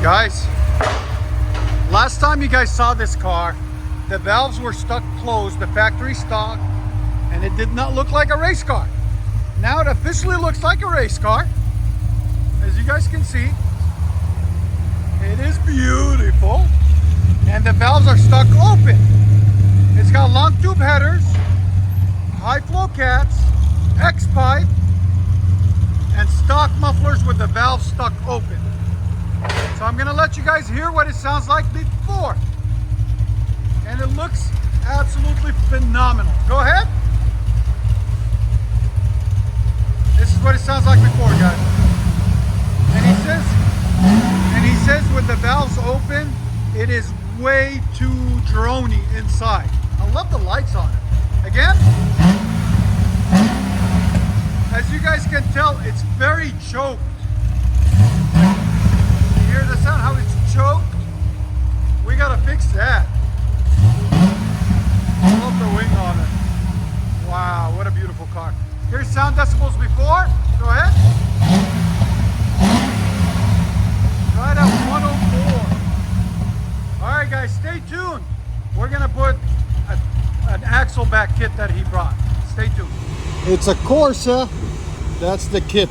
Guys, last time you guys saw this car, the valves were stuck closed, the factory stock, and it did not look like a race car. Now it officially looks like a race car. As you guys can see, it is beautiful. And the valves are stuck open. It's got long tube headers, high flow cats, X-pipe, and stock mufflers with the valves stuck open. So I'm gonna let you guys hear what it sounds like before. And it looks absolutely phenomenal. Go ahead. This is what it sounds like before, guys. And he says with the valves open, it is way too droney inside. I love the lights on it. Again, as you guys can tell, it's very choked. You hear the sound, how it's choked? We gotta fix that. I love the wing on it. Wow, what a beautiful car. Here's sound decibels before. Go ahead. Right at 104. All right, guys, stay tuned. We're gonna put an axle back kit that he brought. Stay tuned. It's a CORSA. That's the kit.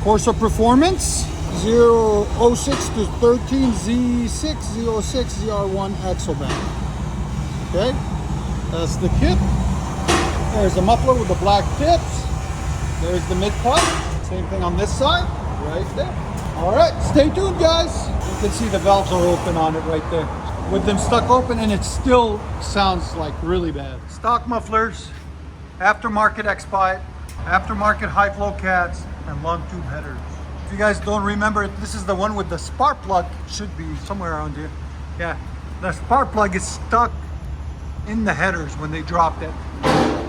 CORSA Performance 06 to 13 Z6 06 ZR1 axle back. Okay, that's the kit. There's the muffler with the black tips. There's the mid pipe. Same thing on this side, right there. All right, stay tuned, guys. You can see the valves are open on it right there. With them stuck open, and it still sounds like really bad. Stock mufflers, aftermarket X-pipe, aftermarket high flow cats, and long tube headers. If you guys don't remember, this is the one with the spark plug. It should be somewhere around here. Yeah, the spark plug is stuck in the headers when they dropped it.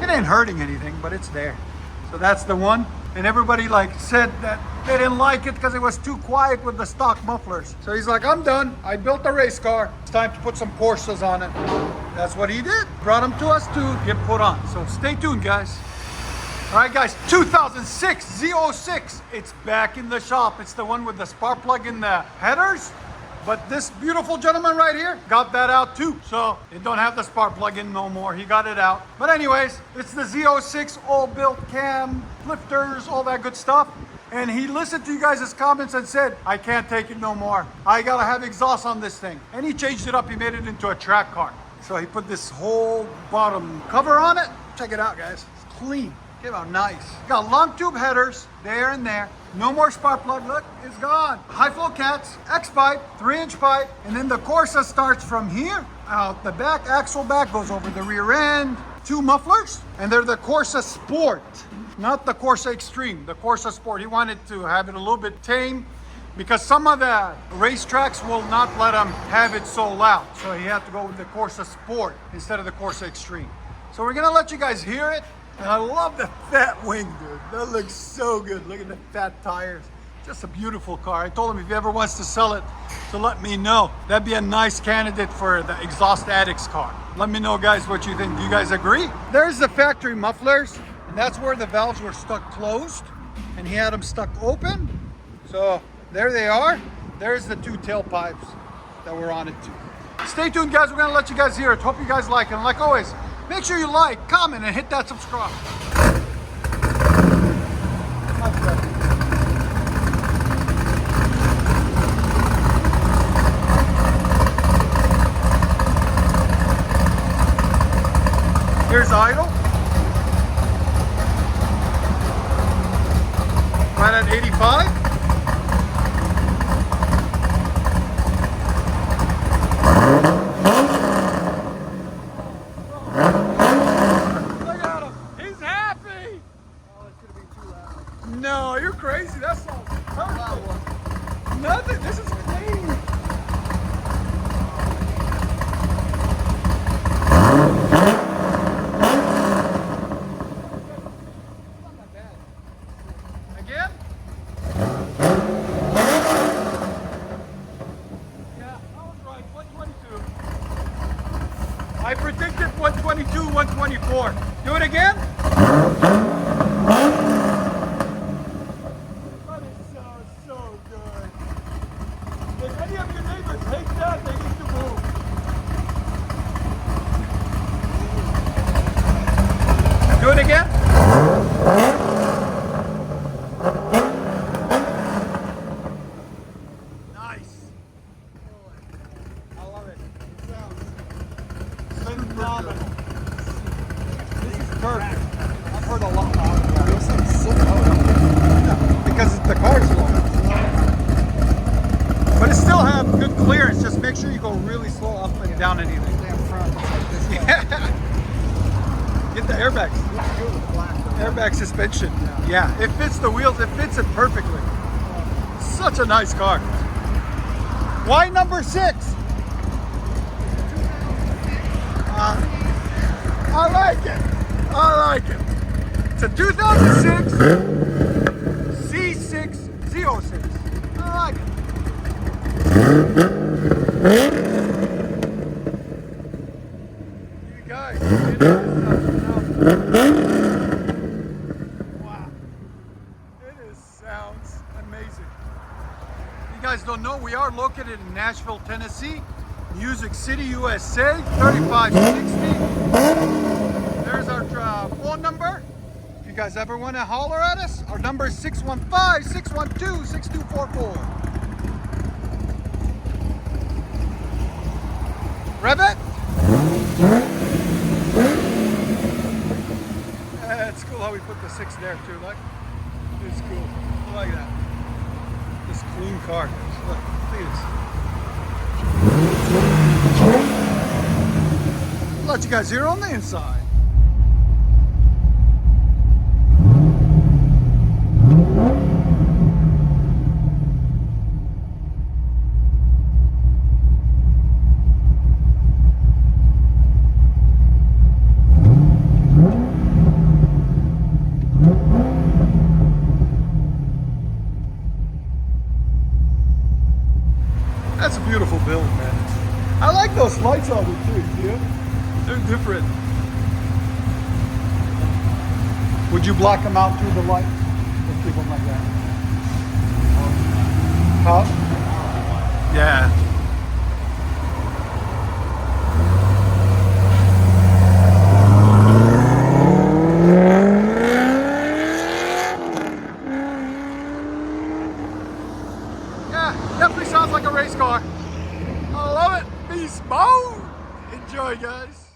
It ain't hurting anything, but it's there. So that's the one. And everybody said that they didn't like it because it was too quiet with the stock mufflers. So he's like, I'm done. I built a race car. It's time to put some CORSAs on it. That's what he did. Brought them to us to get put on. So stay tuned, guys. All right, guys, 2006 Z06. It's back in the shop. It's the one with the spark plug in the headers. But this beautiful gentleman right here got that out too. So it don't have the spark plug in no more. He got it out. But anyways, it's the Z06, all built cam, lifters, all that good stuff. And he listened to you guys' comments and said, I can't take it no more. I gotta have exhaust on this thing. And he changed it up. He made it into a track car. So he put this whole bottom cover on it. Check it out, guys. It's clean. Came out nice. Got long tube headers there and there. No more spark plug. Look, it's gone. High flow cats, X-pipe, 3-inch pipe, and then the CORSA starts from here out the back. Axle back goes over the rear end. 2 mufflers, and they're the CORSA Sport, not the CORSA Extreme. The CORSA Sport. He wanted to have it a little bit tame because some of the racetracks will not let him have it so loud. So he had to go with the CORSA Sport instead of the CORSA Extreme. So we're gonna let you guys hear it. And I love the fat wing, dude. That looks so good. Look at the fat tires. Just a beautiful car. I told him if he ever wants to sell it, to let me know. That'd be a nice candidate for the exhaust addicts car. Let me know, guys, what you think. Do you guys agree? There's the factory mufflers, and that's where the valves were stuck closed, and he had them stuck open. So there they are. There's the 2 tailpipes that were on it too. Stay tuned, guys. We're gonna let you guys hear it. Hope you guys like it. And like always, make sure you like, comment, and hit that subscribe. Here's idle. Right at 85. No, you're crazy. That's not perfect. Nothing. This is clean. Not that bad. Again? Yeah, I was right. 122. I predicted 122, 124. Do it again? So good. If any of you neighbors hate that. They need to move. Do it again. Nice. I love it. Sounds phenomenal. This is perfect. I've heard a lot. Because the car's low. But it still have good clearance. Just make sure you go really slow up and down anything. Yeah. Get the airbags. Airbag suspension. Yeah, it fits the wheels. It fits it perfectly. Such a nice car. Why number 6? I like it. I like it. It's a 2006 Z06. I like it. You guys, wow. It sounds amazing. You guys don't know, we are located in Nashville, Tennessee, Music City, USA, 3560. There's our phone number. If you guys ever want to holler at us, our number is 615-612-6244. Rev it. It's cool how we put the 6 there too. Look, it's cool. I like that. This clean car. Look at this. Let you guys hear on the inside. That's a beautiful build, man. I like those lights on it too, yeah? They're different. Would you block them out through the light? Let's keep them like that. Huh? Yeah. Definitely sounds like a race car. I love it. Beast mode. Enjoy, guys.